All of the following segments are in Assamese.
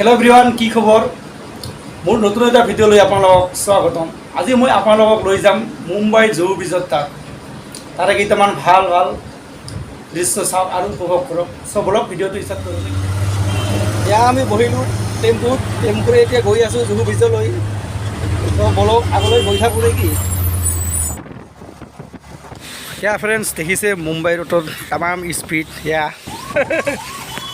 हेलो एवरीवन की खबर मोर नतुन एटा भिडिओ লৈ আপোনালোকক স্বাগতম। আজি মই আপোনালোকক লৈ যাম মুম্বাই জুহু বিচত তাৰে কেইটামান ভাল ভাল দৃশ্য চাওক আৰু উপভোগ কৰক। সব ব্লগ ভিডিঅ'টো ষ্টাৰ্ট কৰোঁ। এতিয়া আমি বহিলোঁ টেম্পুৰে এতিয়া গৈ আছোঁ জুহু বিচলৈ। তো ব্লগ আগলৈ গৈ থাকোঁ নেকি। या फ्रेंड्स देखिसे मुंबई रोडर तमाम स्पीड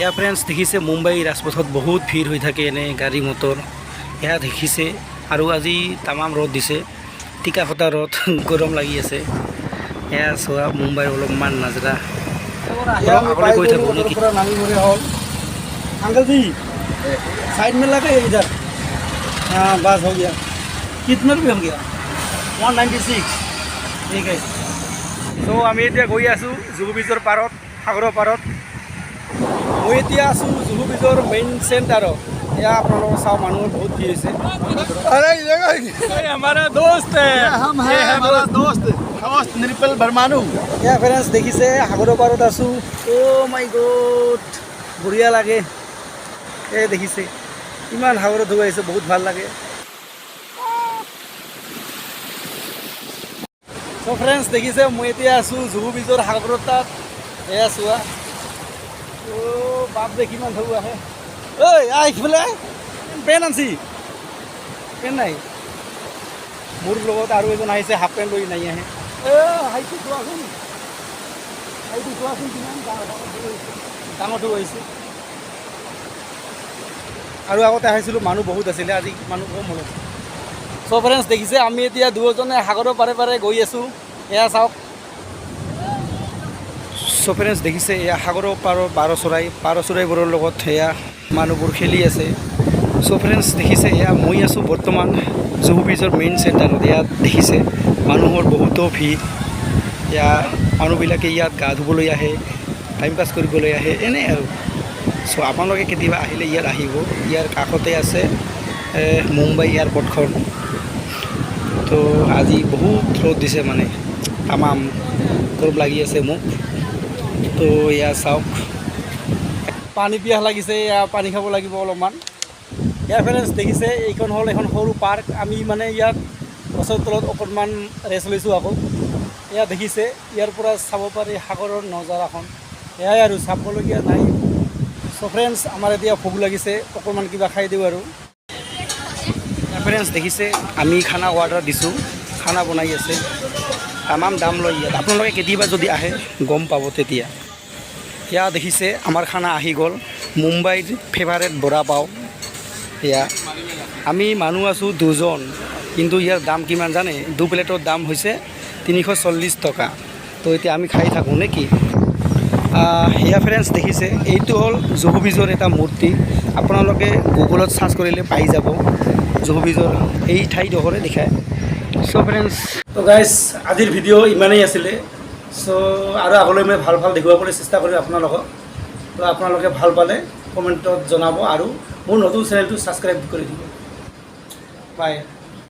या फ्रेंड्स देखिसे मुंबई राजपथत बहुत ভিৰ হৈ থাকে এনে গাড়ী মটৰ। या देखिसे আৰু আজি तमाम ৰ'দ দিছে, টিকা ফটা ৰ'দ, গৰম লাগি আছে। या চোৱা মুম্বাইৰ অলপমান নাজৰা আগলৈ গৈ থাকোঁ নেকি। अंकल जी साइड में लगे इधर। हाँ बस हो गया। कितना रुपये हो गया? 196। ठीक है। तो আমি এতিয়া গৈ আছোঁ জুহু বিচৰ পাৰত, সাগৰৰ পাৰত। মই এতিয়া আছোঁ জুহু বিচৰ মেইন চেণ্টাৰত। এয়া আপোনালোকৰ চাওঁ মানুহৰ বহুত ভিৰ হৈছে। हमारा दोस्त है, हम हैं हमारा दोस्त निरुपल बर्मानू। এয়া ফ্ৰেণ্ডছ দেখিছে সাগৰৰ পাৰত আছোঁ। অ' মাই গড বঢ়িয়া লাগে। এই দেখিছে ইমান সাগৰত ধুৱাইছে, বহুত ভাল লাগে। তো ফ্ৰেণ্ডছ দেখিছে মই এতিয়া আছোঁ জুহু বিচৰ সাগৰৰ তাত। এয়া চোৱা। অ' বাপ দে কিমান ঢৌ আহে। ঐ আহিফালে পেন আনছি, পেন নাই। মোৰ লগত আৰু এজন আহিছে, হাফ পেণ্ট লৈ নাই আহে। হাইটো চোৱাচোন, হাইটো চোৱাচোন কিমান ডাঙৰ ঢৌ আহিছে। আৰু আগতে আহিছিলোঁ মানুহ বহুত আছিলে, আজি মানুহ কম হ'ল। চ' ফ্ৰেণ্ডছ দেখিছে আমি এতিয়া দুজনে সাগৰৰ পাৰে পাৰে গৈ আছোঁ। এয়া চাওক। চ' ফ্ৰেণ্ডছ দেখিছে এয়া সাগৰৰ পাৰৰ পাৰ চৰাইবোৰৰ লগত এয়া মানুহবোৰ খেলি আছে। চ' ফ্ৰেণ্ডছ দেখিছে এয়া মই আছোঁ বৰ্তমান জুহু বিচৰ মেইন চেণ্টাৰত। ইয়াত দেখিছে মানুহৰ বহুতো ভিৰ। এয়া মানুহবিলাকে ইয়াত গা ধুবলৈ আহে, টাইম পাছ কৰিবলৈ আহে, এনেই আৰু। চ' আপোনালোকে কেতিয়াবা আহিলে ইয়াত আহিব। ইয়াৰ কাষতে আছে মুম্বাই এয়াৰপৰ্টখন। তো আজি বহুত ৰ'দ দিছে, মানে তামাম গৰম লাগি আছে মোক। তো এয়া চাওক, পানী পিয়াহ লাগিছে, এয়া পানী খাব লাগিব অলপমান। ইয়াৰ ফ্ৰেণ্ডছ দেখিছে এইখন হ'ল এখন সৰু পাৰ্ক। আমি মানে ইয়াত গছৰ তলত অকণমান ৰেষ্ট লৈছোঁ আকৌ। এয়া দেখিছে ইয়াৰ পৰা চাব পাৰি সাগৰৰ নজাৰাখন। এয়াই আৰু, চাবলগীয়া নাই। চ' ফ্ৰেণ্ডছ আমাৰ এতিয়া ভোক লাগিছে, অকণমান কিবা খাই দিওঁ আৰু। ফ্ৰেণ্ডছ দেখিছে আমি খানা অৰ্ডাৰ দিছোঁ, খানা বনাই আছে। তামাম দাম লয় ইয়াত, আপোনালোকে কেতিয়াবা যদি আহে গম পাব তেতিয়া। এয়া দেখিছে আমাৰ খানা আহি গ'ল, মুম্বাইৰ ফেভাৰেট বৰা পাও। এয়া আমি মানুহ আছোঁ দুজন, কিন্তু ইয়াৰ দাম কিমান জানে? 2 প্লেটৰ দাম হৈছে 340 টকা। তো এতিয়া আমি খাই থাকোঁ নে কি। এয়া ফ্ৰেণ্ডছ দেখিছে এইটো হ'ল জুহু বিচৰ এটা মূৰ্তি। আপোনালোকে গুগলত চাৰ্চ কৰিলে পাই যাব। জুহু বিচৰ এই ঠাইডোখৰে দেখায়। চ' ফ্ৰেণ্ডছ, তো গাইজ আজিৰ ভিডিঅ' ইমানেই আছিলে। চ' আৰু আগলৈ মই ভাল ভাল দেখুৱাবলৈ চেষ্টা কৰিম আপোনালোকক। তো আপোনালোকে ভাল পালে কমেণ্টত জনাব আৰু মোৰ নতুন চেনেলটো ছাবস্ক্ৰাইব কৰি দিব। বাই।